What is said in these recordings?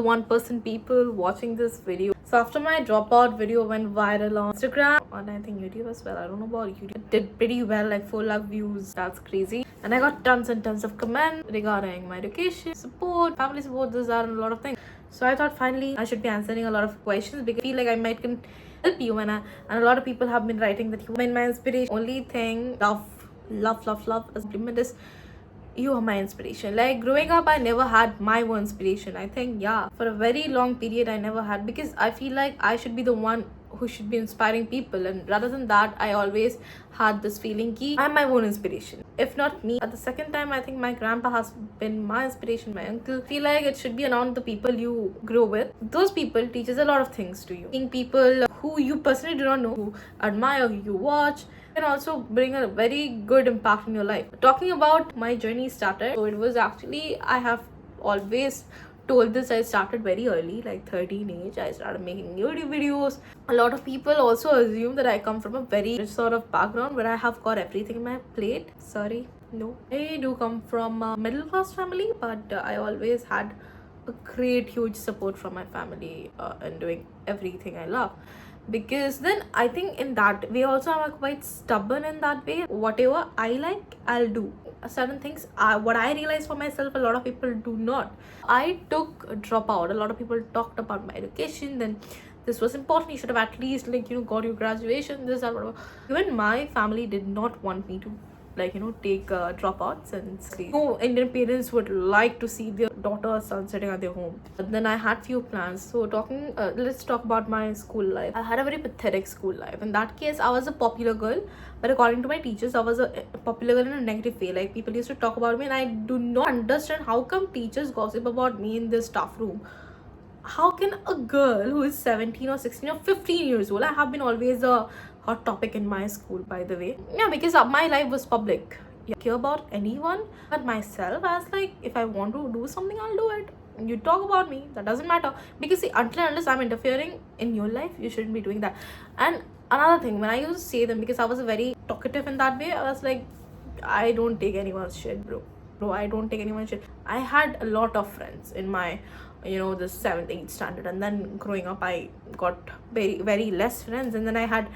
1% people watching this video. So after my dropout video went viral on Instagram and I think YouTube as well, I don't know about YouTube, it did pretty well, like 4 lakh views. That's crazy. And I got tons and tons of comments regarding my education, support, family support, this, that, and a lot of things. So I thought finally I should be answering a lot of questions because I feel like I might can help you, and a lot of people have been writing that you are my inspiration. Only thing, love as implement is you are my inspiration. Like growing up I never had my own inspiration. I think, yeah, for a very long period I never had, because I feel like I should be the one who should be inspiring people, and rather than that I always had this feeling ki I'm my own inspiration. If not me, at the second time I think my grandpa has been my inspiration, my uncle. Feel like it should be around the people you grow with. Those people teaches a lot of things to you. Seeing people who you personally do not know, who admire, who you watch, can also bring a very good impact in your life. Talking about my journey started, so it was actually, I have always told this, I started very early, like 13 age. I started making YouTube videos. A lot of people also assume that I come from a very rich sort of background where I have got everything in my plate. Sorry, no. I do come from a middle class family, but I always had a great huge support from my family in doing everything I love. Because then I think in that way also I'm quite stubborn in that way. Whatever I like, I'll do. Certain things, what I realized for myself, a lot of people do not. I took a dropout. A lot of people talked about my education, then this was important, you should have at least got your graduation, this, that, whatever. Even my family did not want me to take dropouts, and no Indian parents would like to see their daughter or son sitting at their home. But then I had few plans. So let's talk about my school life. I had a very pathetic school life. In that case, I was a popular girl, but according to my teachers, I was a popular girl in a negative way. Like people used to talk about me, and I do not understand how come teachers gossip about me in the staff room. How can a girl who is 17 or 16 or 15 years old, I have been always a hot topic in my school, by the way. Yeah, because my life was public. I care about anyone but myself. As like, if I want to do something, I'll do it. You talk about me, that doesn't matter. Because see, until and unless I'm interfering in your life, you shouldn't be doing that. And another thing, when I used to say them, because I was very talkative in that way, I was like, I don't take anyone's shit, bro. I don't take anyone's shit. I had a lot of friends in my the 7th 8th standard, and then growing up I got very less friends, and then I had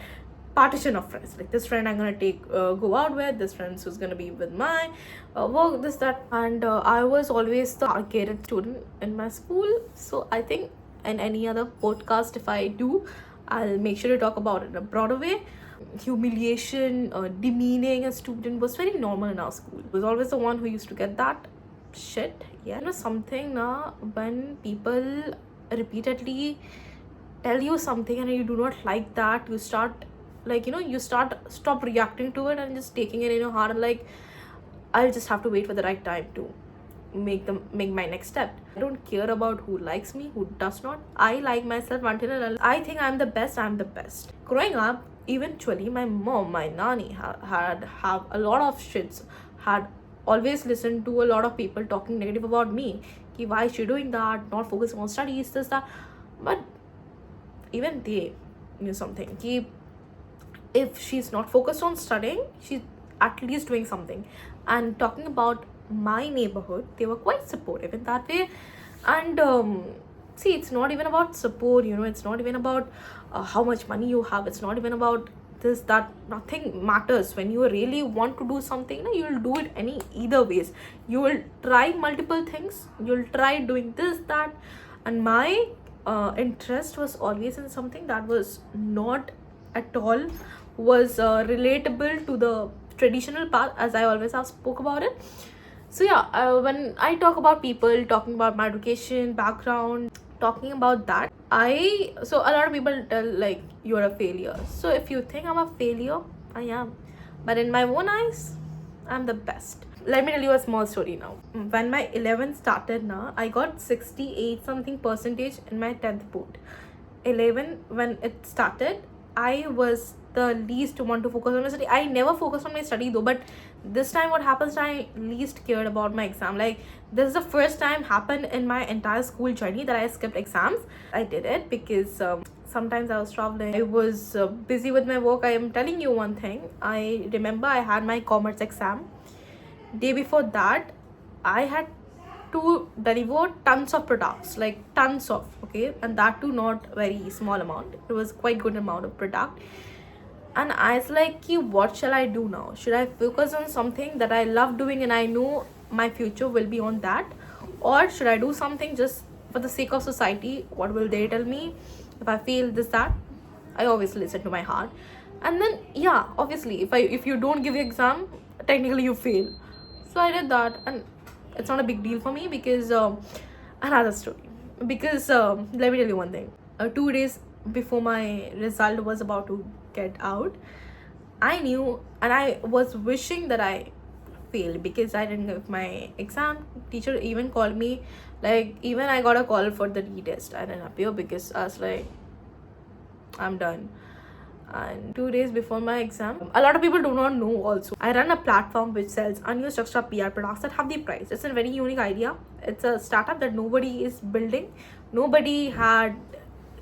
partition of friends. Like this friend I'm gonna take go out with, this friend who's gonna be with my work, this, that. And I was always the targeted student in my school. So I think in any other podcast, if I do, I'll make sure to talk about it in a broader way. Humiliation, demeaning a student was very normal in our school. I was always the one who used to get that shit. Yeah, something now, when people repeatedly tell you something and you do not like that, you start stop reacting to it and just taking it in your heart, and like, I'll just have to wait for the right time to make my next step. I don't care about who likes me, who does not. I like myself until I think I'm the best. Growing up, eventually my mom, my nanny had a lot of shits, had always listened to a lot of people talking negative about me. Ki why is she doing that, not focusing on studies, this, that. But even they knew something. Ki if she's not focused on studying, she's at least doing something. And talking about my neighborhood, they were quite supportive in that way. And see, it's not even about support, it's not even about how much money you have, it's not even about this, that. Nothing matters. When you really want to do something, you'll do it either ways. You will try multiple things, you'll try doing this, that. And my interest was always in something that was not at all was relatable to the traditional path, as I always have spoke about it. So yeah, when I talk about people talking about my education background, talking about that, so a lot of people tell like you're a failure. So if you think I'm a failure, I am, but in my own eyes, I'm the best. Let me tell you a small story now. When my 11th started now, I got 68 something percentage in my 10th board. 11, when it started, I was the least want to focus on my study. I never focused on my study though, but this time what happens, I least cared about my exam. Like this is the first time happened in my entire school journey that I skipped exams. I did it because sometimes I was traveling, I was busy with my work. I am telling you one thing, I remember I had my commerce exam. Day before that, I had to deliver tons of products, like tons of, okay, and that too not very small amount. It was quite good amount of product. And I was like, "Ki, what shall I do now? Should I focus on something that I love doing and I know my future will be on that, or should I do something just for the sake of society? What will they tell me if I feel this, that?" I always listen to my heart. And then yeah, obviously, if you don't give the exam, technically you fail. So I did that, and it's not a big deal for me because another story. Because let me tell you one thing. 2 days before my result was about to get out, I knew, and I was wishing that I failed because I didn't give my exam. Teacher even called me, like, even I got a call for the retest. I didn't appear because I was like, I'm done. And 2 days before my exam, a lot of people do not know also, I run a platform which sells unused extra PR products that have the price. It's a very unique idea. It's a startup that nobody is building, nobody had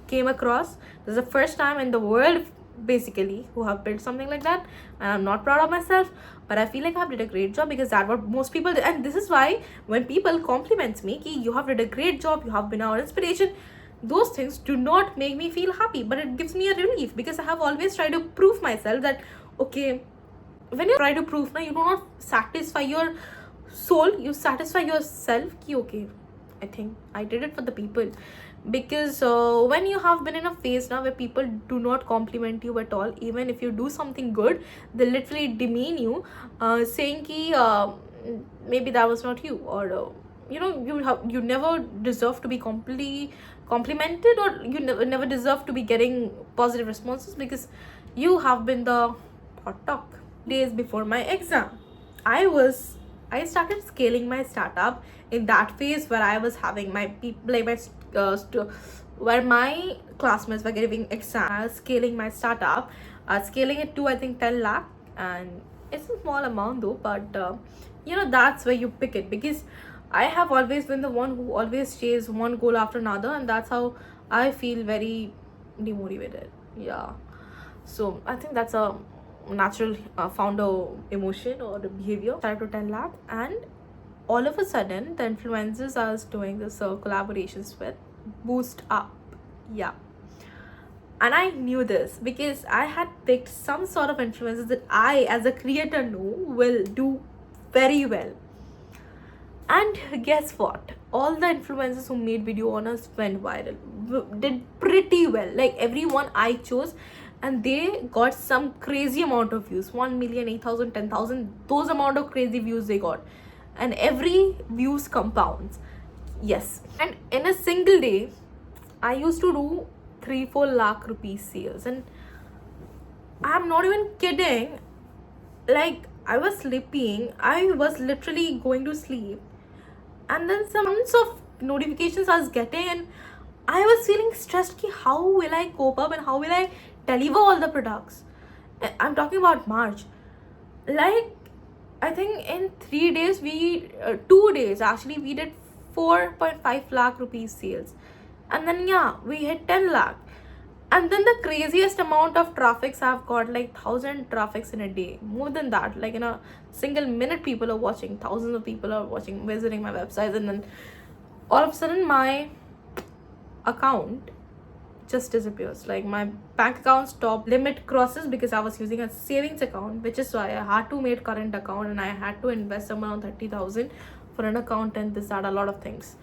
came across. This is the first time in the world basically who have built something like that, and I'm not proud of myself, but I feel like I've did a great job because that's what most people did. And this is why when people compliments me ki you have did a great job, you have been our inspiration, those things do not make me feel happy, but it gives me a relief because I have always tried to prove myself that, okay, when you try to prove now, you do not satisfy your soul, you satisfy yourself ki okay, I think I did it for the people. Because when you have been in a phase now where people do not compliment you at all, even if you do something good, they literally demean you, saying ki maybe that was not you, or you never deserve to be completely complimented, or you never deserve to be getting positive responses because you have been the hot talk. Days before my exam, I started scaling my startup in that phase where I was having my people, like where my classmates were giving exam. I was scaling my startup, scaling it to I think 10 lakh, and it's a small amount though, but that's where you pick it because I have always been the one who always chase one goal after another, and that's how I feel very demotivated. Yeah, so I think that's a natural founder emotion or the behavior. Started to 10 lakh, and all of a sudden the influencers I was doing this collaborations with boost up. Yeah, and I knew this because I had picked some sort of influencers that I as a creator know will do very well. And guess what, all the influencers who made video on us went viral, did pretty well, like everyone I chose, and they got some crazy amount of views, 1 million, 8,000, 10,000, those amount of crazy views they got, and every views compounds. Yes, and in a single day I used to do 3-4 lakh rupees sales, and I'm not even kidding. Like, I was sleeping, I was literally going to sleep, and then some months of notifications I was getting, and I was feeling stressed ki how will I cope up and how will I deliver all the products. I'm talking about March. Like, I think in 3 days 2 days actually, we did 4.5 lakh rupees sales, and then yeah, we hit 10 lakh. And then the craziest amount of traffics I've got, like 1,000 traffics in a day, more than that, like in a single minute people are watching, thousands of people are watching, visiting my websites, and then all of a sudden my account just disappears. Like, my bank account stop limit crosses because I was using a savings account, which is why I had to make current account, and I had to invest somewhere around 30,000 for an account, and this that a lot of things.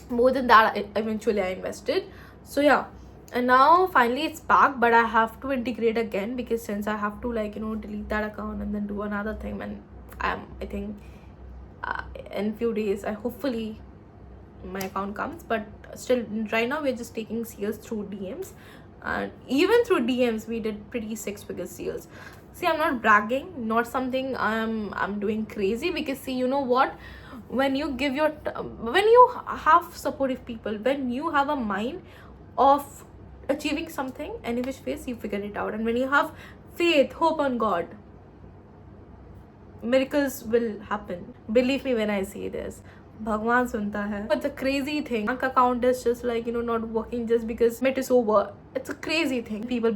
More than that, eventually I invested. So yeah, and now finally it's back, but I have to integrate again because since I have to delete that account and then do another thing, and I think in few days I hopefully my account comes, but still right now we're just taking sales through DMs, and even through DMs we did pretty 6-figure sales. See, I'm not bragging, not something I'm doing crazy, because see, you know what, when you give your when you have supportive people, when you have a mind of achieving something, any which ways you figure it out, and when you have faith, hope on God, miracles will happen. Believe me when I say this, Bhagwan sunta hai. But the crazy thing, bank account is just not working just because it is over. It's a crazy thing. People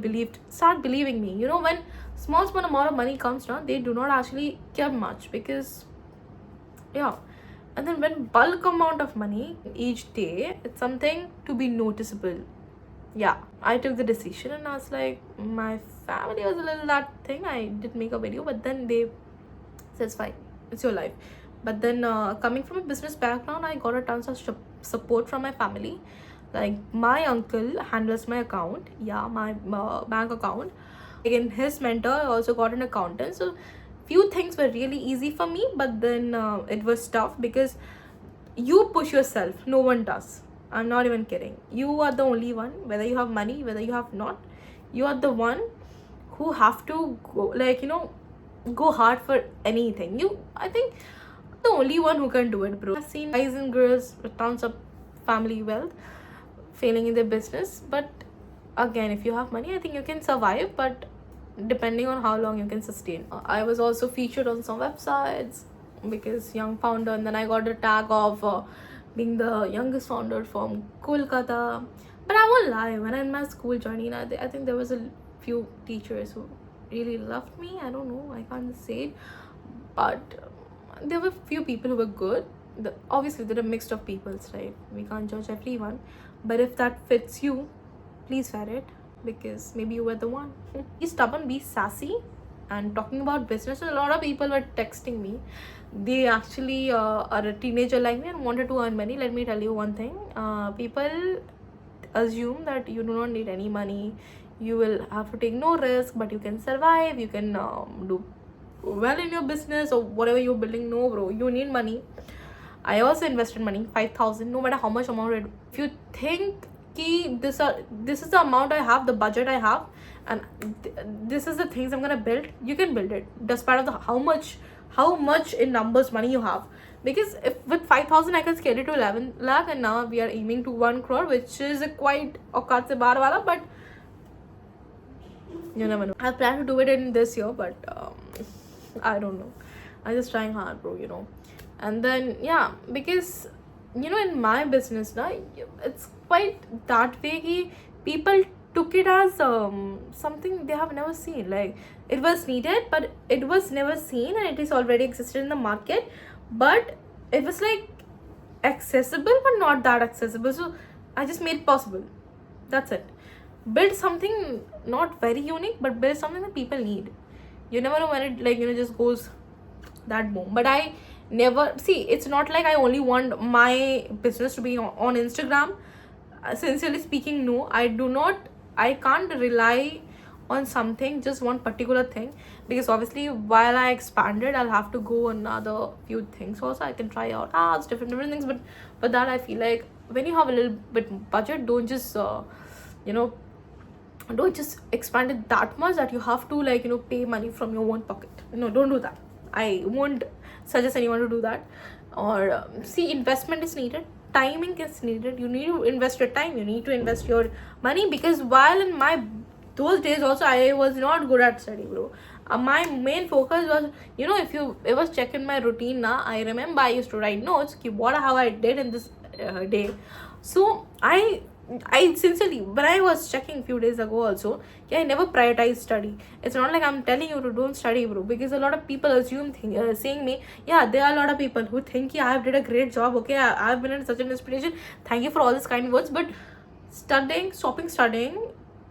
start believing me. When small amount of money comes down, they do not actually care much because yeah, And then when bulk amount of money each day, it's something to be noticeable. Yeah, I took the decision and I was like, my family was a little that thing. I did make a video, but then they said, it's fine, it's your life. But then coming from a business background, I got a tons of support from my family. Like my uncle handles my account, yeah, my bank account. Again, his mentor also got an accountant. So few things were really easy for me, but then it was tough because you push yourself, no one does. I'm not even kidding. You are the only one, whether you have money, whether you have not, you are the one who have to go, like, you know, go hard for anything. I think the only one who can do it, bro. I've seen guys and girls with tons of family wealth failing in their business, but again, if you have money, I think you can survive, but depending on how long you can sustain. I was also featured on some websites because young founder, and then I got a tag of being the youngest founder from Kolkata. But I won't lie, when I in my school journey, I think there was a few teachers who really loved me. I don't know, I can't say it, but there were few people who were good. Obviously there are mixed of peoples, right? We can't judge everyone, but if that fits you, please wear it, because maybe you were the one. Be stubborn, be sassy. And talking about business, a lot of people were texting me. They actually are a teenager like me and wanted to earn money. Let me tell you one thing, people assume that you do not need any money, you will have to take no risk, but you can survive, you can do well in your business or whatever you're building. No, bro, you need money. I also invested money, 5,000, no matter how much amount it. If you think ki this is the amount I have, the budget I have, and this is the things I'm gonna build, you can build it despite of the how much in numbers money you have. Because if with 5,000 I can scale it to 11 lakh, and now we are aiming to 1 crore, which is a quite aukat se baar wala, but you never know. I plan to do it in this year, but I don't know, I'm just trying hard, bro, you know. And then yeah, because you know, in my business now, it's quite that way ki people took it as something they have never seen. Like it was needed, but it was never seen, and it is already existed in the market, but it was like accessible but not that accessible. So I just made it possible. That's it. Build something not very unique, but build something that people need. You never know when it, like, you know, just goes that boom. But I never see, it's not like I only want my business to be on Instagram. Sincerely speaking, no, I can't rely on something, just one particular thing, because obviously while I expanded, I'll have to go another few things also. I can try out apps, different things, but that I feel like when you have a little bit budget, don't just you know, don't just expand it that much that you have to, like, you know, pay money from your own pocket. No, don't do that. I won't suggest anyone to do that. Or see, investment is needed, timing is needed. You need to invest your time, you need to invest your money, because while in my those days also I was not good at study, bro. My main focus was, you know, if you ever check in my routine now, I remember I used to write notes, what how I did in this day. So I sincerely, when I was checking few days ago also, yeah, I never prioritized study. It's not like I'm telling you to don't study, bro, because a lot of people assume saying me, yeah, there are a lot of people who think, yeah, I've did a great job, okay, I've been in such an inspiration, thank you for all these kind words, but stopping studying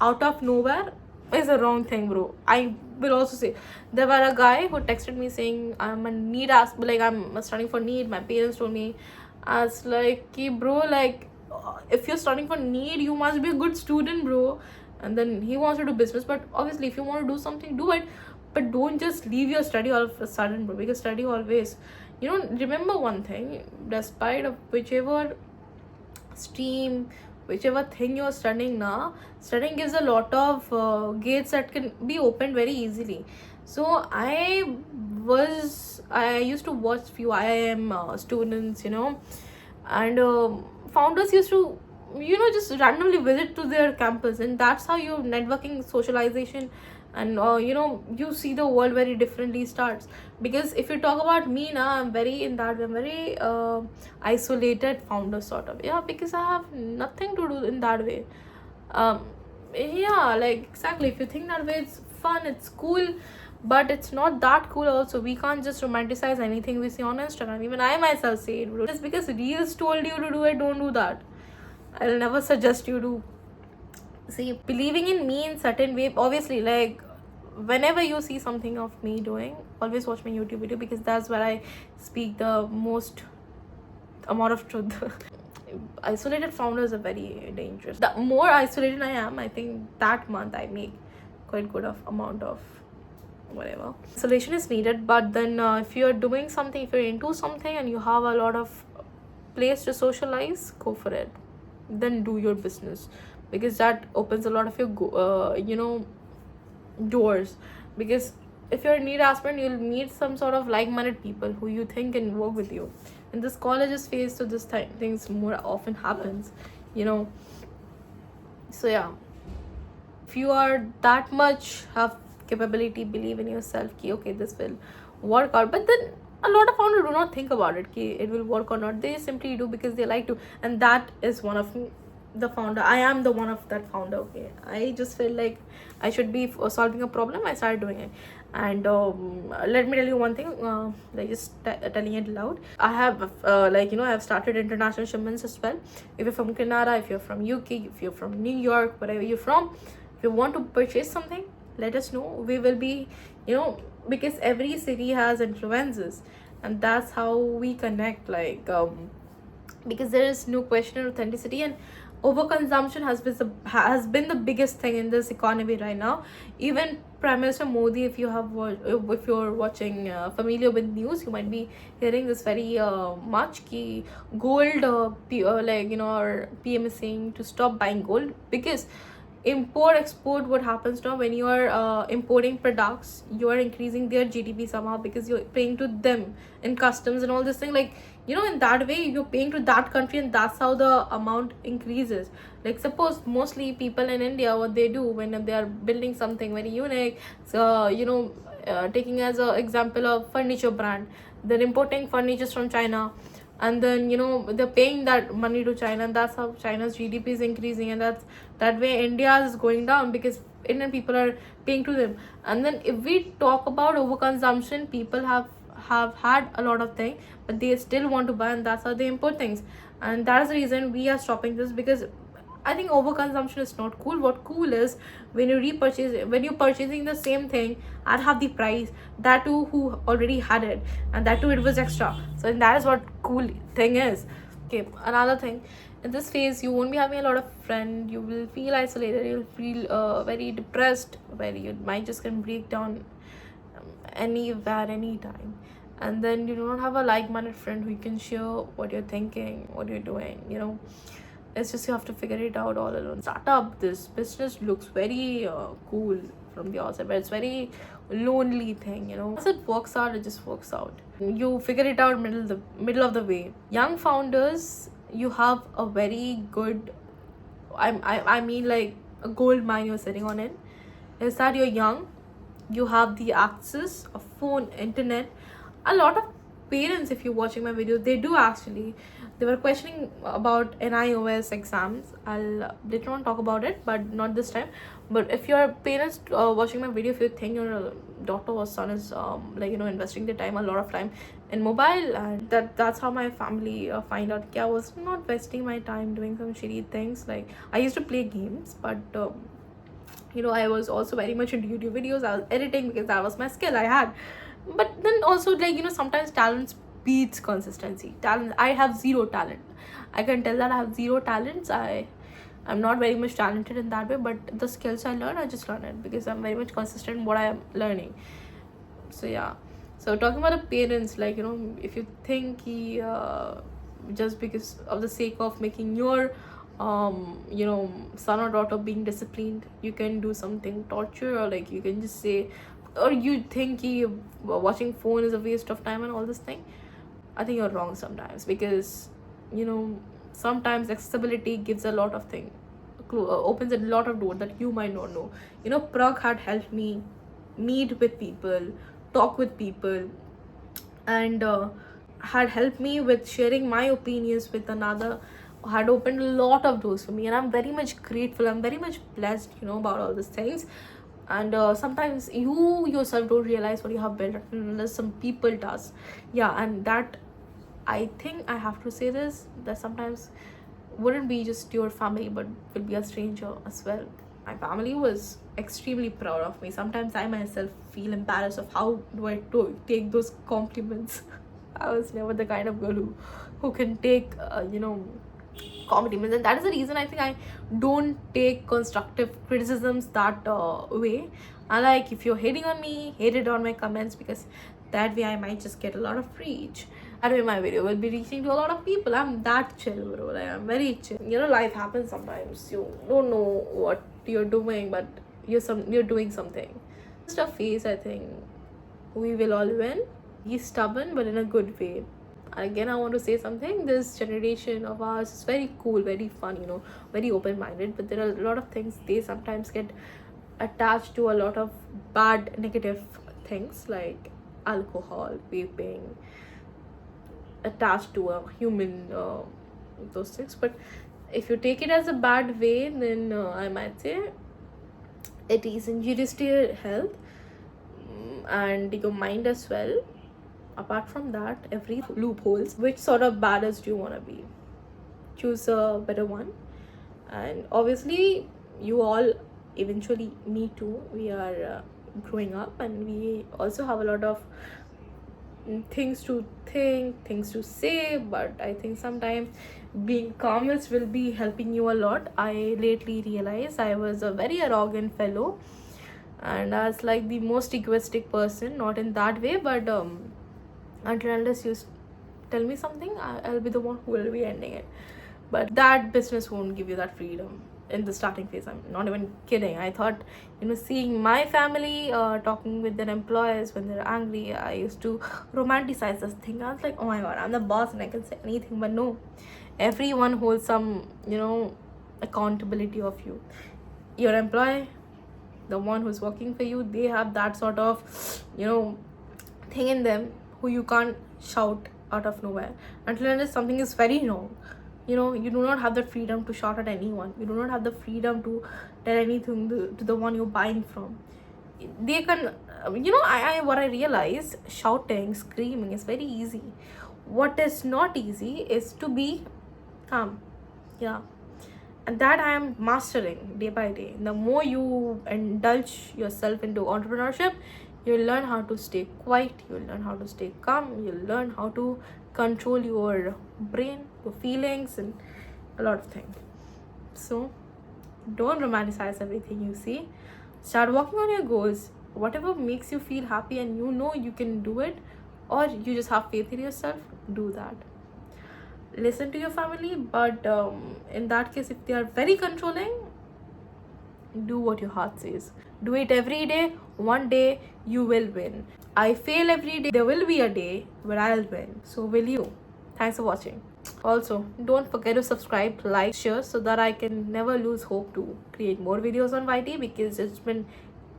out of nowhere is a wrong thing, bro. I will also say, there were a guy who texted me saying I'm a NEET like I'm studying for NEET. My parents told me, I was like, bro, like, if you're studying for NEET, you must be a good student, bro. And then he wants to do business, but obviously if you want to do something, do it, but don't just leave your study all of a sudden, bro, because study always, you know, remember one thing, despite of whichever stream, whichever thing you're studying now, studying gives a lot of gates that can be opened very easily. So I used to watch few IIM students, you know, and founders used to, you know, just randomly visit to their campus, and that's how your networking, socialization, and you know, you see the world very differently starts. Because if you talk about me now, I'm very isolated founder sort of, yeah, because I have nothing to do in that way. Yeah, like exactly, if you think that way, it's fun, it's cool, but it's not that cool also. We can't just romanticize anything we see on Instagram. Even I myself say it, bro. Just because reels told you to do it, don't do that. I'll never suggest you to see believing in me in certain way. Obviously, like whenever you see something of me doing, always watch my YouTube video, because that's where I speak the most amount of truth. Isolated founders are very dangerous. The more isolated I am, I think that month I make quite good of amount of whatever. Isolation is needed, but then if you're doing something, if you're into something and you have a lot of place to socialize, go for it. Then do your business, because that opens a lot of your doors. Because if you're a need aspirant, you'll meet some sort of like-minded people who you think can work with you. In this colleges phase, so this things more often happens, so yeah, if you are that much have capability, believe in yourself ki okay, this will work out. But then a lot of founders do not think about it ki it will work or not. They simply do because they like to, and that is one of the founder. I am the one of that founder. Okay, I just feel like I should be solving a problem. I started doing it. And let me tell you one thing, like just telling it loud, I have I have started international shipments as well. If you're from Canada, if you're from UK, if you're from New York, wherever you're from, if you want to purchase something, let us know. We will be, because every city has influences, and that's how we connect, because there is no question of authenticity. And overconsumption has been the biggest thing in this economy right now. Even Prime Minister Modi, if you're watching familiar with news, you might be hearing this very much ki gold or PM is saying to stop buying gold, because import export, what happens now when you are importing products, you are increasing their GDP somehow, because you're paying to them in customs and all this thing, in that way you're paying to that country, and that's how the amount increases. Like suppose mostly people in India, what they do when they are building something very unique, so taking as an example of furniture brand, they're importing furnitures from China, and then they're paying that money to China, and that's how China's GDP is increasing, and that way India is going down, because Indian people are paying to them. And then if we talk about overconsumption, people have had a lot of things, but they still want to buy, and that's how they import things. And that's the reason we are stopping this, because I think overconsumption is not cool. What cool is when you're purchasing the same thing at half the price, that too who already had it, and that too it was extra. So that is what cool thing is. Okay, another thing, in this phase you won't be having a lot of friends, you will feel isolated, you'll feel very depressed, where you might just can break down anywhere, anytime. And then you do not have a like-minded friend who you can share what you're thinking, what you're doing. It's just you have to figure it out all alone. Startup, this business looks very cool from the outside, but it's very lonely thing. As it works out, it just works out. You figure it out middle of the way. Young founders, you have a very good, I mean like a gold mine you're sitting on it. Is that you're young, you have the access of phone, internet. A lot of parents, if you're watching my video, they do actually, they were questioning about NIOS exams. I'll later on talk about it, but not this time. But if your parents watching my video, if you think your daughter or son is investing their time, a lot of time in mobile, and that's how my family find out I was not wasting my time doing some shitty things. Like I used to play games, but I was also very much into YouTube videos. I was editing because that was my skill I had. But then also sometimes talent beats consistency. I have zero talent. I can tell that I have zero talents. I'm not very much talented in that way, but the skills I learn, I just learn it because I'm very much consistent in what I am learning. So yeah. So talking about the parents, if you think just because of the sake of making your son or daughter being disciplined, you can do something torture, or you can just say, or you think watching phone is a waste of time and all this thing. I think you're wrong sometimes, because sometimes accessibility gives a lot of thing, opens a lot of doors that you might not know. Prague had helped me meet with people, talk with people, and had helped me with sharing my opinions with another, had opened a lot of doors for me, and I'm very much grateful, I'm very much blessed about all these things. and sometimes you yourself don't realize what you have built unless some people does. Yeah, and that, I think I have to say this, that sometimes wouldn't be just your family but will be a stranger as well. My family was extremely proud of me. Sometimes I myself feel embarrassed of how do I take those compliments. I was never the kind of girl who can take compliments, and that is the reason I think I don't take constructive criticisms that way. I like, if you're hating on me, hate it on my comments, because that way I might just get a lot of reach. That way my video will be reaching to a lot of people. I'm that chill, bro. Like, I'm very chill. Life happens sometimes. You don't know what you're doing, but you're doing something. Just a phase, I think. We will all win. He's stubborn, but in a good way. Again, I want to say something. This generation of ours is very cool, very fun, very open-minded, but there are a lot of things they sometimes get attached to, a lot of bad negative things like alcohol, vaping, attached to a human, those things. But if you take it as a bad way, then I might say it is injurious to your health, and your mind as well. Apart from that, every loopholes, which sort of baddest do you want to be? Choose a better one. And obviously you all, eventually me too, we are growing up, and we also have a lot of things to think, things to say, but I think sometimes being calmness will be helping you a lot. I lately realized I was a very arrogant fellow, and I was like the most egoistic person, not in that way, but until unless you tell me something, I'll be the one who will be ending it. But that business won't give you that freedom in the starting phase. I'm not even kidding. I thought, seeing my family talking with their employers when they're angry, I used to romanticize this thing. I was like, oh my god, I'm the boss and I can say anything. But no, everyone holds some accountability of you. Your employee, the one who's working for you, they have that sort of thing in them who you can't shout out of nowhere until unless something is very wrong. You do not have the freedom to shout at anyone. You do not have the freedom to tell anything to the one you're buying from. They can, what I realize, shouting, screaming is very easy. What is not easy is to be calm. Yeah, and that I am mastering day by day. The more you indulge yourself into entrepreneurship, you'll learn how to stay quiet, you'll learn how to stay calm, you'll learn how to control your brain, your feelings, and a lot of things. So don't romanticize everything you see. Start working on your goals. Whatever makes you feel happy and you can do it, or you just have faith in yourself, do that. Listen to your family, but in that case, if they are very controlling, do what your heart says. Do it every day. One day you will win. I fail every day. There will be a day where I'll win. So will you. Thanks for watching. Also, don't forget to subscribe, like, share, so that I can never lose hope to create more videos on YT, because it's been,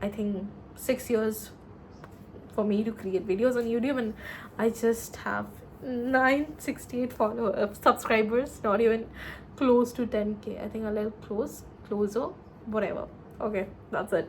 I think, 6 years for me to create videos on YouTube, and I just have 968 subscribers, not even close to 10k. I think a little closer, whatever. Okay, that's it.